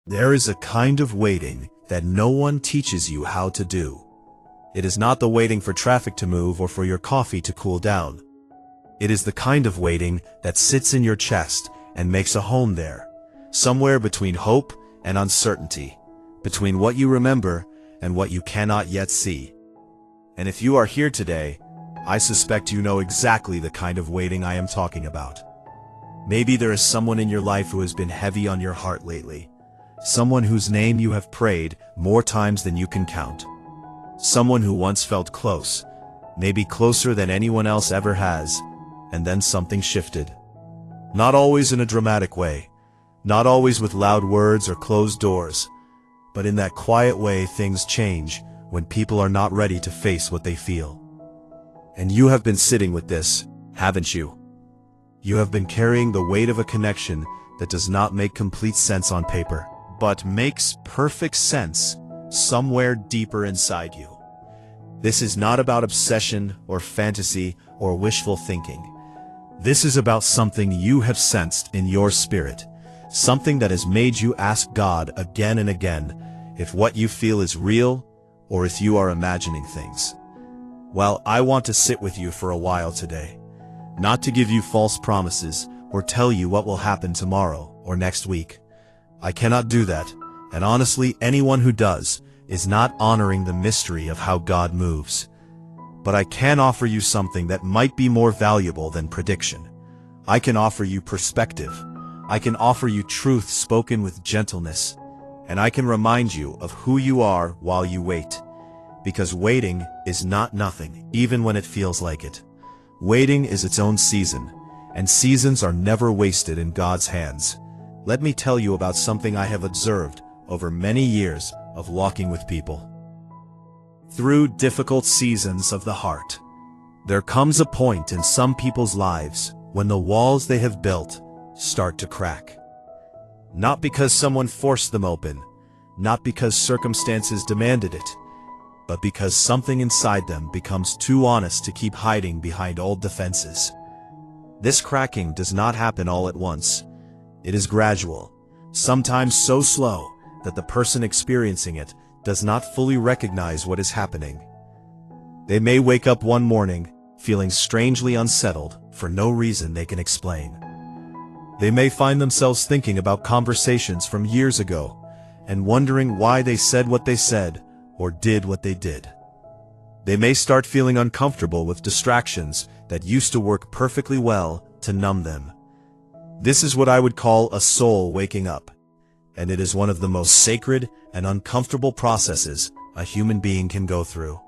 There is a kind of waiting that no one teaches you how to do. It is not the waiting for traffic to move or for your coffee to cool down. It is the kind of waiting that sits in your chest and makes a home there, somewhere between hope and uncertainty, between what you remember and what you cannot yet see. And if you are here today, I suspect you know exactly the kind of waiting I am talking about. Maybe there is someone in your life who has been heavy on your heart lately. Someone whose name you have prayed more times than you can count. Someone who once felt close, maybe closer than anyone else ever has, and then something shifted. Not always in a dramatic way, not always with loud words or closed doors, but in that quiet way things change when people are not ready to face what they feel. And you have been sitting with this, haven't you? You have been carrying the weight of a connection that does not make complete sense on paper, but makes perfect sense somewhere deeper inside you. This is not about obsession or fantasy or wishful thinking. This is about something you have sensed in your spirit, something that has made you ask God again and again if what you feel is real or if you are imagining things. Well, I want to sit with you for a while today, not to give you false promises or tell you what will happen tomorrow or next week. I cannot do that, and honestly, anyone who does is not honoring the mystery of how God moves. But I can offer you something that might be more valuable than prediction. I can offer you perspective. I can offer you truth spoken with gentleness. And I can remind you of who you are while you wait. Because waiting is not nothing, even when it feels like it. Waiting is its own season, and seasons are never wasted in God's hands. Let me tell you about something I have observed over many years of walking with people. Through difficult seasons of the heart, there comes a point in some people's lives when the walls they have built start to crack. Not because someone forced them open, not because circumstances demanded it, but because something inside them becomes too honest to keep hiding behind old defenses. This cracking does not happen all at once. It is gradual, sometimes so slow that the person experiencing it does not fully recognize what is happening. They may wake up one morning feeling strangely unsettled for no reason they can explain. They may find themselves thinking about conversations from years ago and wondering why they said what they said or did what they did. They may start feeling uncomfortable with distractions that used to work perfectly well to numb them. This is what I would call a soul waking up, and it is one of the most sacred and uncomfortable processes a human being can go through.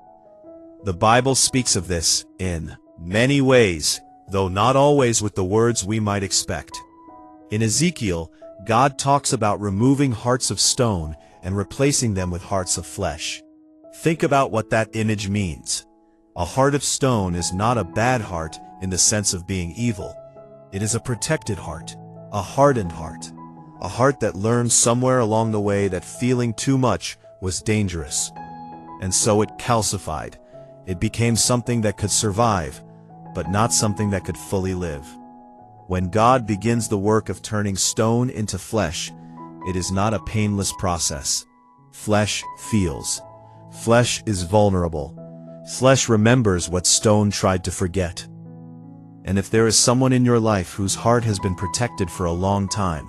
The Bible speaks of this in many ways, though not always with the words we might expect. In Ezekiel, God talks about removing hearts of stone and replacing them with hearts of flesh. Think about what that image means. A heart of stone is not a bad heart in the sense of being evil. It is a protected heart, a hardened heart, a heart that learned somewhere along the way that feeling too much was dangerous. And so it calcified. It became something that could survive, but not something that could fully live. When God begins the work of turning stone into flesh, it is not a painless process. Flesh feels. Flesh is vulnerable. Flesh remembers what stone tried to forget. And if there is someone in your life whose heart has been protected for a long time,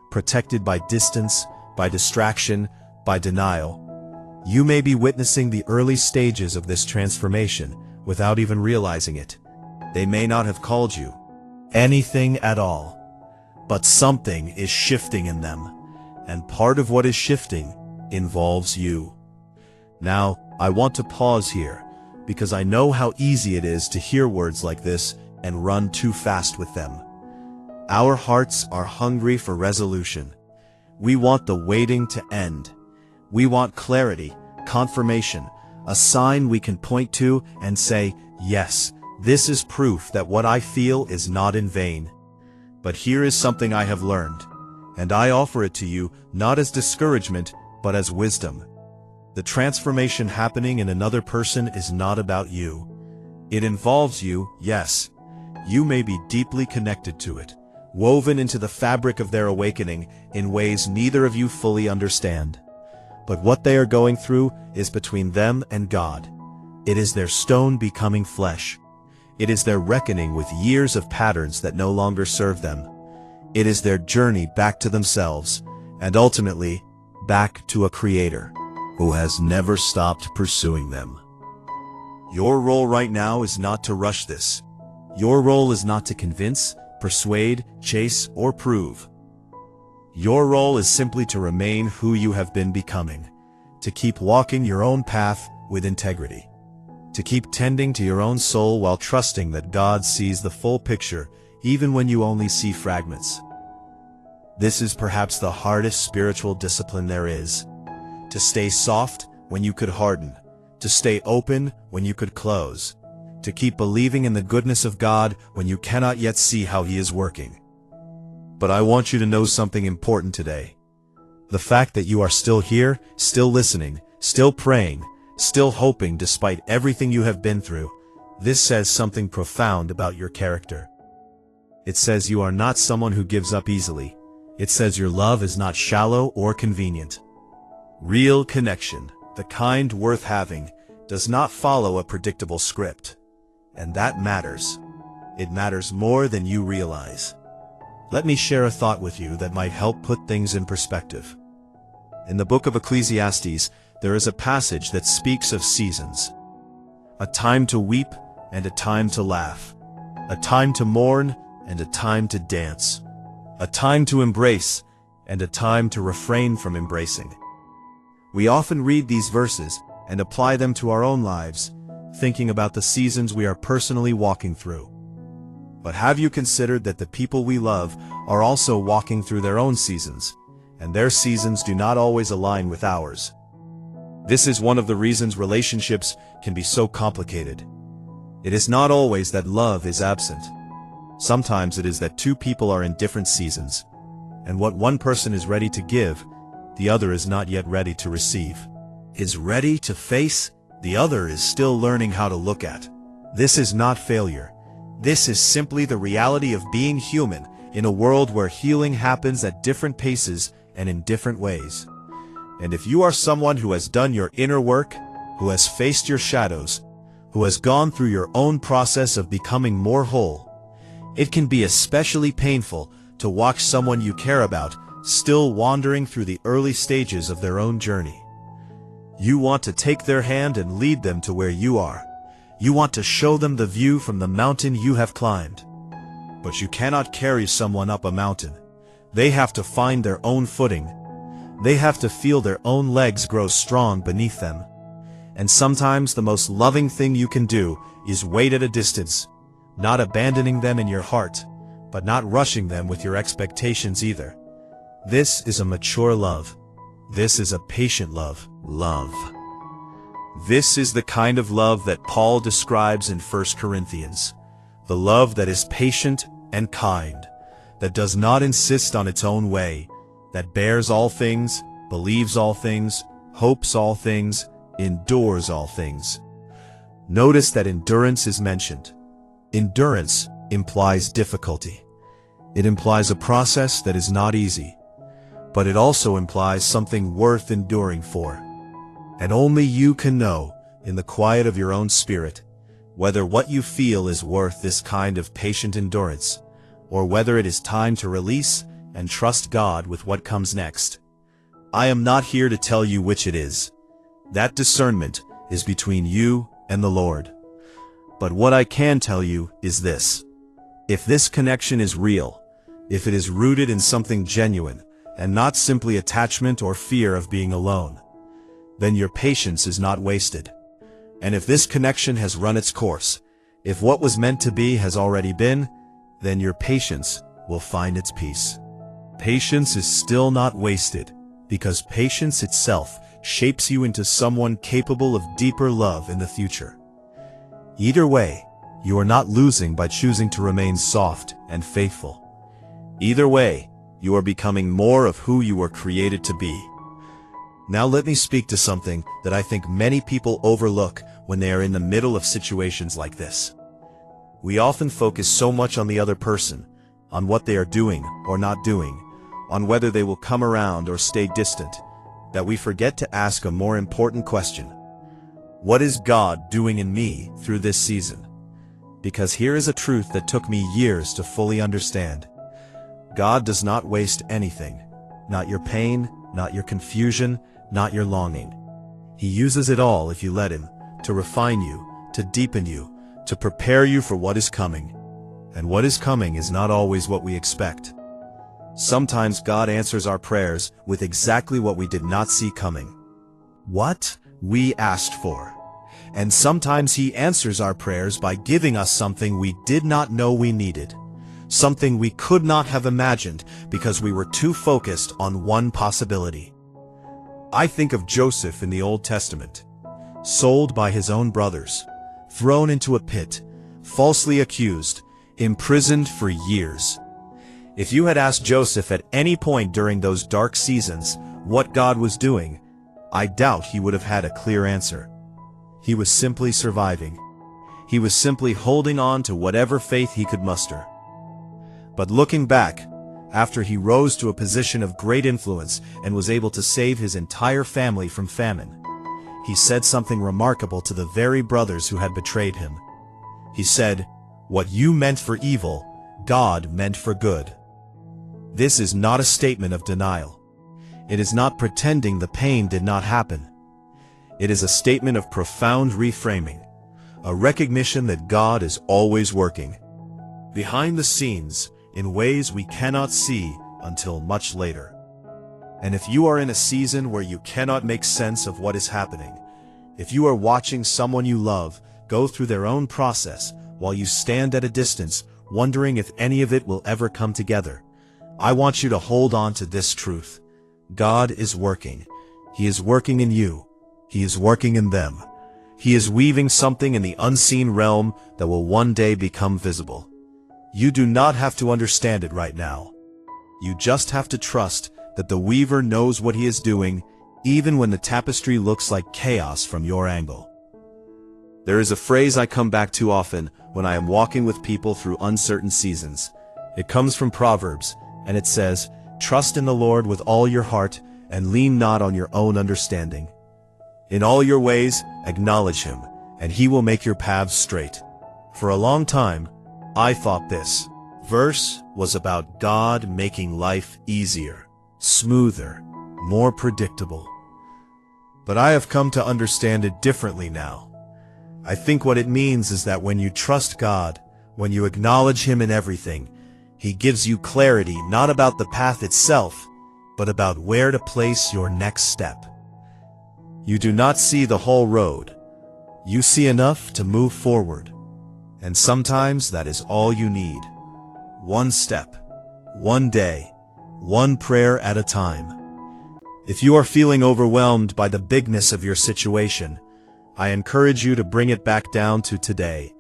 protected by distance, by distraction, by denial, you may be witnessing the early stages of this transformation without even realizing it. They may not have called you anything at all, but something is shifting in them, and part of what is shifting involves you. Now, I want to pause here, because I know how easy it is to hear words like this and run too fast with them. Our hearts are hungry for resolution. We want the waiting to end. We want clarity, confirmation, a sign we can point to and say, yes, this is proof that what I feel is not in vain. But here is something I have learned, and I offer it to you not as discouragement, but as wisdom. The transformation happening in another person is not about you. It involves you, yes. You may be deeply connected to it, woven into the fabric of their awakening in ways neither of you fully understand. But what they are going through is between them and God. It is their stone becoming flesh. It is their reckoning with years of patterns that no longer serve them. It is their journey back to themselves, and ultimately, back to a Creator who has never stopped pursuing them. Your role right now is not to rush this. Your role is not to convince, persuade, chase, or prove. Your role is simply to remain who you have been becoming, to keep walking your own path with integrity, to keep tending to your own soul while trusting that God sees the full picture even when you only see fragments. This is perhaps the hardest spiritual discipline there is. To stay soft when you could harden, to stay open when you could close, to keep believing in the goodness of God when you cannot yet see how He is working. But I want you to know something important today. The fact that you are still here, still listening, still praying, still hoping despite everything you have been through, this says something profound about your character. It says you are not someone who gives up easily. It says your love is not shallow or convenient. Real connection, the kind worth having, does not follow a predictable script. And that matters. It matters more than you realize. Let me share a thought with you that might help put things in perspective. In the book of Ecclesiastes, there is a passage that speaks of seasons. A time to weep and a time to laugh. A time to mourn and a time to dance. A time to embrace and a time to refrain from embracing. We often read these verses and apply them to our own lives, thinking about the seasons we are personally walking through. But have you considered that the people we love are also walking through their own seasons, and their seasons do not always align with ours? This is one of the reasons relationships can be so complicated. It is not always that love is absent. Sometimes it is that two people are in different seasons, and what one person is ready to give, the other is not yet ready to receive. Is ready to face, the other is still learning how to look at. This is not failure. This is simply the reality of being human in a world where healing happens at different paces and in different ways. And if you are someone who has done your inner work, who has faced your shadows, who has gone through your own process of becoming more whole, it can be especially painful to watch someone you care about still wandering through the early stages of their own journey. You want to take their hand and lead them to where you are. You want to show them the view from the mountain you have climbed. But you cannot carry someone up a mountain. They have to find their own footing. They have to feel their own legs grow strong beneath them. And sometimes the most loving thing you can do is wait at a distance, not abandoning them in your heart, but not rushing them with your expectations either. This is a mature love. This is a patient love. This is the kind of love that Paul describes in 1 Corinthians. The love that is patient and kind, that does not insist on its own way, that bears all things, believes all things, hopes all things, endures all things. Notice that endurance is mentioned. Endurance implies difficulty. It implies a process that is not easy. But it also implies something worth enduring for. And only you can know, in the quiet of your own spirit, whether what you feel is worth this kind of patient endurance, or whether it is time to release and trust God with what comes next. I am not here to tell you which it is. That discernment is between you and the Lord. But what I can tell you is this. If this connection is real, if it is rooted in something genuine, and not simply attachment or fear of being alone, then your patience is not wasted. And if this connection has run its course, if what was meant to be has already been, then your patience will find its peace. Patience is still not wasted, because patience itself shapes you into someone capable of deeper love in the future. Either way, you are not losing by choosing to remain soft and faithful. Either way, you are becoming more of who you were created to be. Now let me speak to something that I think many people overlook when they are in the middle of situations like this. We often focus so much on the other person, on what they are doing or not doing, on whether they will come around or stay distant, that we forget to ask a more important question. What is God doing in me through this season? Because here is a truth that took me years to fully understand. God does not waste anything. Not your pain, not your confusion, not your longing. He uses it all, if you let him, to refine you, to deepen you, to prepare you for what is coming. And what is coming is not always what we expect. Sometimes God answers our prayers with exactly what we did not see coming. What we asked for. And sometimes he answers our prayers by giving us something we did not know we needed. Something we could not have imagined because we were too focused on one possibility. I think of Joseph in the Old Testament, sold by his own brothers, thrown into a pit, falsely accused, imprisoned for years. If you had asked Joseph at any point during those dark seasons what God was doing, I doubt he would have had a clear answer. He was simply surviving. He was simply holding on to whatever faith he could muster. But looking back, after he rose to a position of great influence and was able to save his entire family from famine, he said something remarkable to the very brothers who had betrayed him. He said, "What you meant for evil, God meant for good." This is not a statement of denial. It is not pretending the pain did not happen. It is a statement of profound reframing, a recognition that God is always working, behind the scenes, in ways we cannot see until much later. And if you are in a season where you cannot make sense of what is happening, if you are watching someone you love go through their own process while you stand at a distance wondering if any of it will ever come together, I want you to hold on to this truth. God is working. He is working in you. He is working in them. He is weaving something in the unseen realm that will one day become visible. You do not have to understand it right now. You just have to trust that the weaver knows what he is doing, even when the tapestry looks like chaos from your angle. There is a phrase I come back to often when I am walking with people through uncertain seasons. It comes from Proverbs, and it says, "Trust in the Lord with all your heart, and lean not on your own understanding. In all your ways acknowledge him, and he will make your paths straight." For a long time, I thought this verse was about God making life easier, smoother, more predictable. But I have come to understand it differently now. I think what it means is that when you trust God, when you acknowledge him in everything, he gives you clarity not about the path itself, but about where to place your next step. You do not see the whole road. You see enough to move forward. And sometimes that is all you need. One step, one day, one prayer at a time. If you are feeling overwhelmed by the bigness of your situation, I encourage you to bring it back down to today.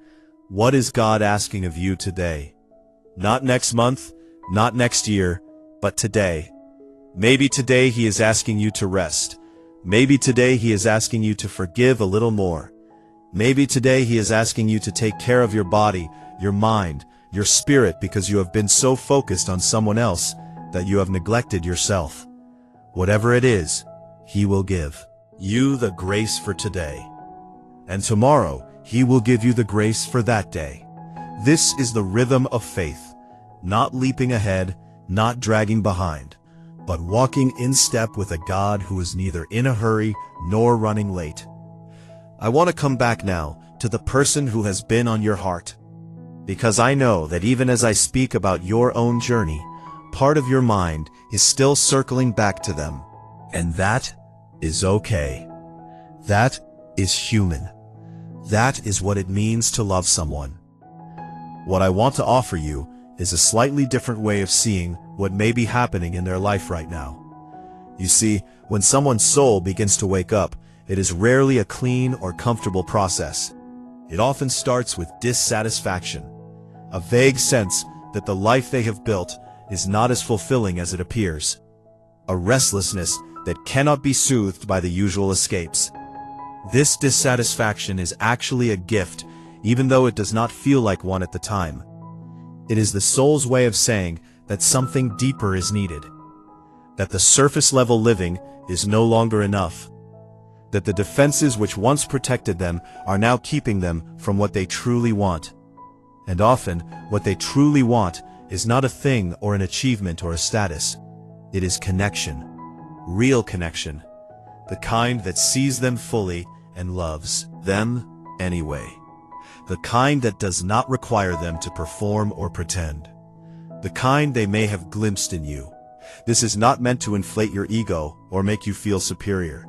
What is God asking of you today? Not next month, not next year, but today. Maybe today he is asking you to rest. Maybe today he is asking you to forgive a little more. Maybe today he is asking you to take care of your body, your mind, your spirit because you have been so focused on someone else that you have neglected yourself. Whatever it is, he will give you the grace for today. And tomorrow, he will give you the grace for that day. This is the rhythm of faith, not leaping ahead, not dragging behind, but walking in step with a God who is neither in a hurry nor running late. I want to come back now to the person who has been on your heart, because I know that even as I speak about your own journey, part of your mind is still circling back to them. And that is okay. That is human. That is what it means to love someone. What I want to offer you is a slightly different way of seeing what may be happening in their life right now. You see, when someone's soul begins to wake up, it is rarely a clean or comfortable process. It often starts with dissatisfaction, a vague sense that the life they have built is not as fulfilling as it appears, a restlessness that cannot be soothed by the usual escapes. This dissatisfaction is actually a gift, even though it does not feel like one at the time. It is the soul's way of saying that something deeper is needed, that the surface-level living is no longer enough, that the defenses which once protected them are now keeping them from what they truly want. And often, what they truly want is not a thing or an achievement or a status. It is connection, real connection, the kind that sees them fully and loves them anyway, the kind that does not require them to perform or pretend, the kind they may have glimpsed in you. This is not meant to inflate your ego or make you feel superior.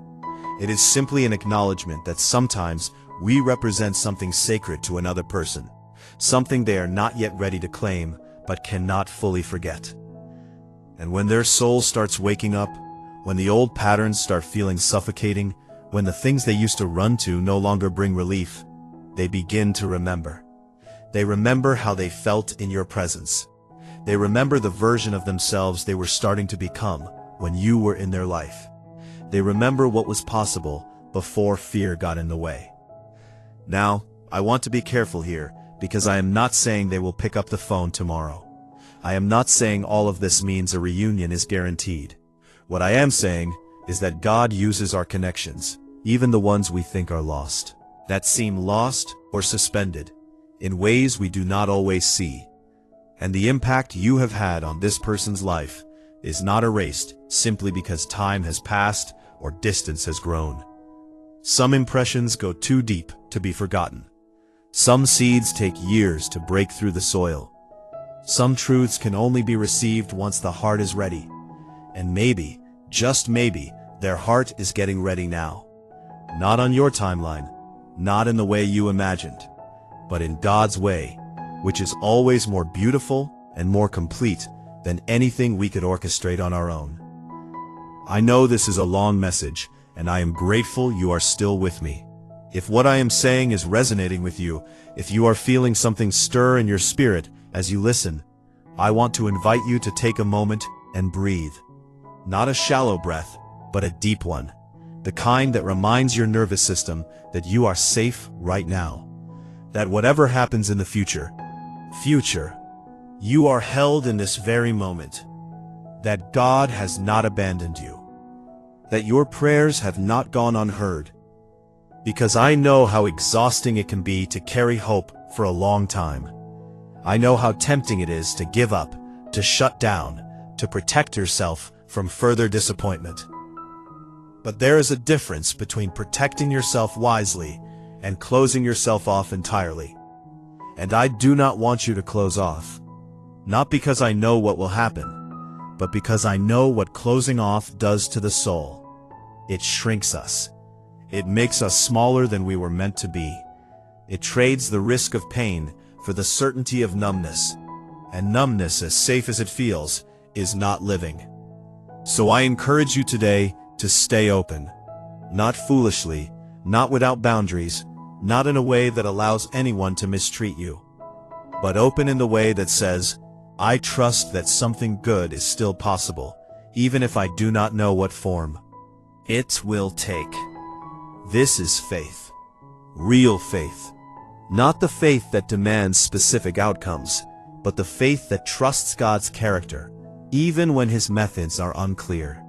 It is simply an acknowledgement that sometimes we represent something sacred to another person, something they are not yet ready to claim but cannot fully forget. And when their soul starts waking up, when the old patterns start feeling suffocating, when the things they used to run to no longer bring relief, they begin to remember. They remember how they felt in your presence. They remember the version of themselves they were starting to become when you were in their life. They remember what was possible before fear got in the way. Now, I want to be careful here, because I am not saying they will pick up the phone tomorrow. I am not saying all of this means a reunion is guaranteed. What I am saying is that God uses our connections, even the ones we think are lost, that seem lost or suspended, in ways we do not always see. And the impact you have had on this person's life is not erased simply because time has passed or distance has grown. Some impressions go too deep to be forgotten. Some seeds take years to break through the soil. Some truths can only be received once the heart is ready. And maybe, just maybe, their heart is getting ready now. Not on your timeline, not in the way you imagined, but in God's way, which is always more beautiful and more complete than anything we could orchestrate on our own. I know this is a long message, and I am grateful you are still with me. If what I am saying is resonating with you, if you are feeling something stir in your spirit as you listen, I want to invite you to take a moment and breathe. Not a shallow breath, but a deep one. The kind that reminds your nervous system that you are safe right now. That whatever happens in the future, you are held in this very moment. That God has not abandoned you. That your prayers have not gone unheard. Because I know how exhausting it can be to carry hope for a long time. I know how tempting it is to give up, to shut down, to protect yourself from further disappointment. But there is a difference between protecting yourself wisely and closing yourself off entirely. And I do not want you to close off. Not because I know what will happen, but because I know what closing off does to the soul. It shrinks us. It makes us smaller than we were meant to be. It trades the risk of pain for the certainty of numbness. And numbness, as safe as it feels, is not living. So I encourage you today to stay open. Not foolishly, not without boundaries, not in a way that allows anyone to mistreat you. But open in the way that says, I trust that something good is still possible, even if I do not know what form it will take. This is faith. Real faith. Not the faith that demands specific outcomes, but the faith that trusts God's character, even when His methods are unclear.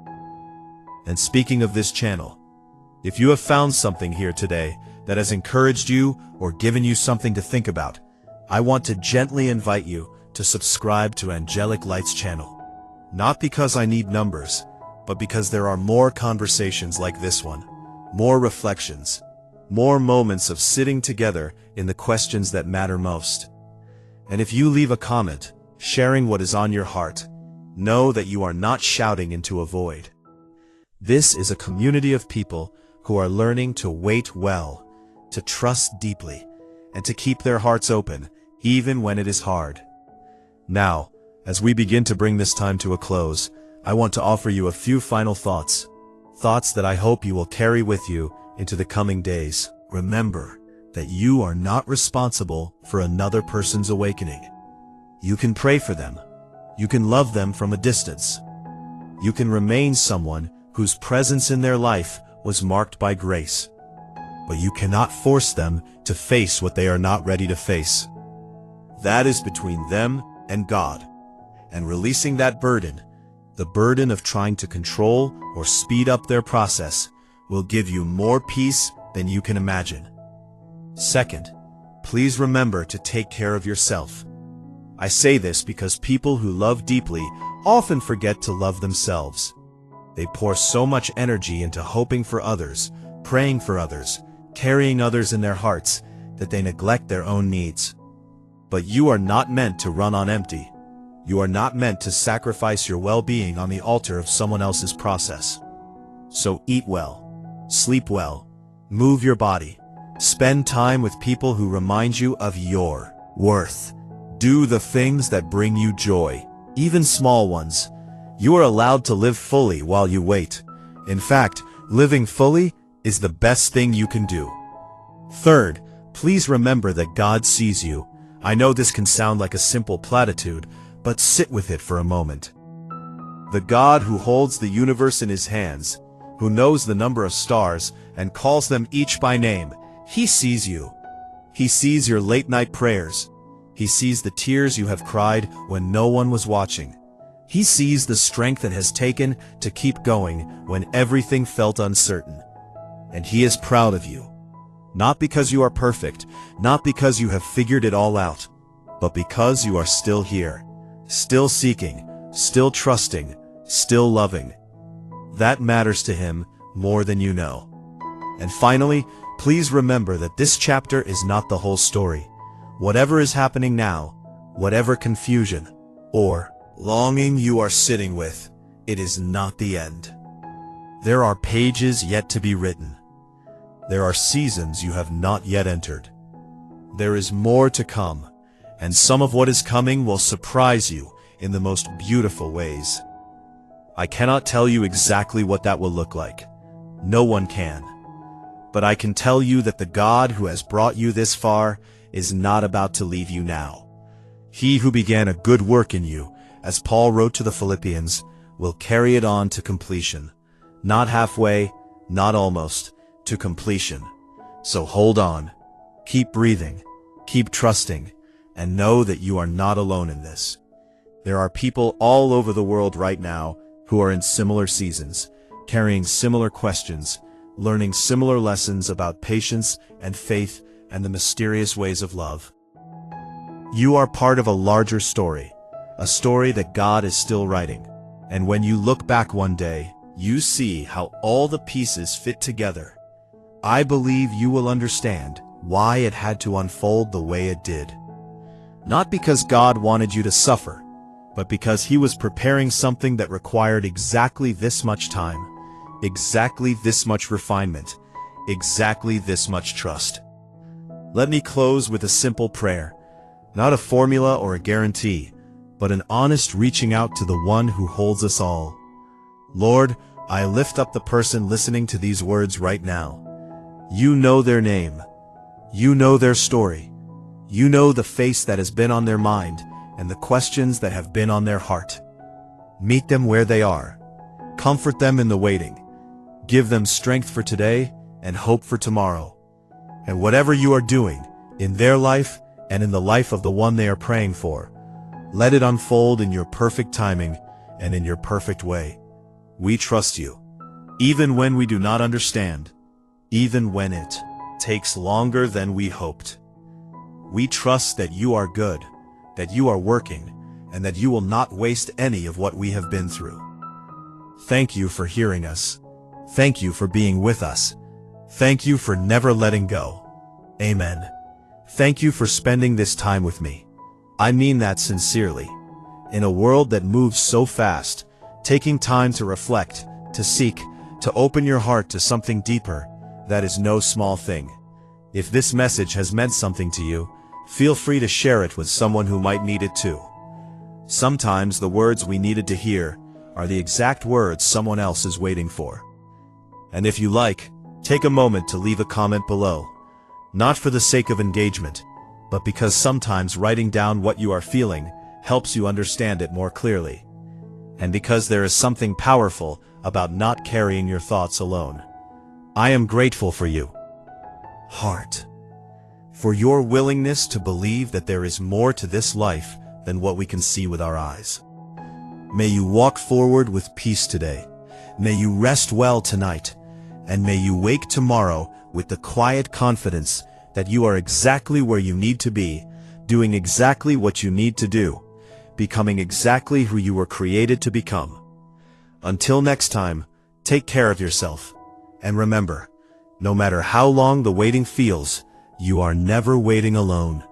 And speaking of this channel, if you have found something here today that has encouraged you or given you something to think about, I want to gently invite you to subscribe to Angelic Light's channel. Not because I need numbers, but because there are more conversations like this one, more reflections, more moments of sitting together in the questions that matter most. And if you leave a comment, sharing what is on your heart, know that you are not shouting into a void. This is a community of people who are learning to wait well, to trust deeply, and to keep their hearts open, even when it is hard. Now, as we begin to bring this time to a close, I want to offer you a few final thoughts. Thoughts that I hope you will carry with you into the coming days. Remember that you are not responsible for another person's awakening. You can pray for them. You can love them from a distance. You can remain someone whose presence in their life was marked by grace. But you cannot force them to face what they are not ready to face. That is between them and God. And releasing that burden, the burden of trying to control or speed up their process, will give you more peace than you can imagine. Second, please remember to take care of yourself. I say this because people who love deeply often forget to love themselves. They pour so much energy into hoping for others, praying for others, carrying others in their hearts, that they neglect their own needs. But you are not meant to run on empty. You are not meant to sacrifice your well-being on the altar of someone else's process. So eat well, sleep well, move your body, spend time with people who remind you of your worth. Do the things that bring you joy, even small ones. You are allowed to live fully while you wait. In fact, living fully is the best thing you can do. Third, please remember that God sees you. I know this can sound like a simple platitude, but sit with it for a moment. The God who holds the universe in his hands, who knows the number of stars and calls them each by name, he sees you. He sees your late-night prayers. He sees the tears you have cried when no one was watching. He sees the strength it has taken to keep going when everything felt uncertain. And he is proud of you. Not because you are perfect, not because you have figured it all out, but because you are still here, still seeking, still trusting, still loving. That matters to him more than you know. And finally, please remember that this chapter is not the whole story. Whatever is happening now, whatever confusion or longing you are sitting with, it is not the end. There are pages yet to be written. There are seasons you have not yet entered. There is more to come, and some of what is coming will surprise you in the most beautiful ways. I cannot tell you exactly what that will look like. No one can. But I can tell you that the God who has brought you this far is not about to leave you now. He who began a good work in you, as Paul wrote to the Philippians, will carry it on to completion. Not halfway, not almost, to completion. So hold on, keep breathing, keep trusting, and know that you are not alone in this. There are people all over the world right now who are in similar seasons, carrying similar questions, learning similar lessons about patience and faith and the mysterious ways of love. You are part of a larger story, a story that God is still writing. And when you look back one day, you see how all the pieces fit together. I believe you will understand why it had to unfold the way it did. Not because God wanted you to suffer, but because he was preparing something that required exactly this much time, exactly this much refinement, exactly this much trust. Let me close with a simple prayer, not a formula or a guarantee, but an honest reaching out to the one who holds us all. Lord, I lift up the person listening to these words right now. You know their name. You know their story. You know the face that has been on their mind and the questions that have been on their heart. Meet them where they are. Comfort them in the waiting. Give them strength for today and hope for tomorrow. And whatever you are doing, in their life and in the life of the one they are praying for, let it unfold in your perfect timing and in your perfect way. We trust you, even when we do not understand, even when it takes longer than we hoped. We trust that you are good, that you are working, and that you will not waste any of what we have been through. Thank you for hearing us. Thank you for being with us. Thank you for never letting go. Amen. Thank you for spending this time with me. I mean that sincerely. In a world that moves so fast, taking time to reflect, to seek, to open your heart to something deeper, that is no small thing. If this message has meant something to you, feel free to share it with someone who might need it too. Sometimes the words we needed to hear are the exact words someone else is waiting for. And if you like, take a moment to leave a comment below. Not for the sake of engagement, but because sometimes writing down what you are feeling helps you understand it more clearly. And because there is something powerful about not carrying your thoughts alone. I am grateful for you, heart, for your willingness to believe that there is more to this life than what we can see with our eyes. May you walk forward with peace today. May you rest well tonight. And may you wake tomorrow with the quiet confidence that you are exactly where you need to be, doing exactly what you need to do, becoming exactly who you were created to become. Until next time, take care of yourself. And remember, no matter how long the waiting feels, you are never waiting alone.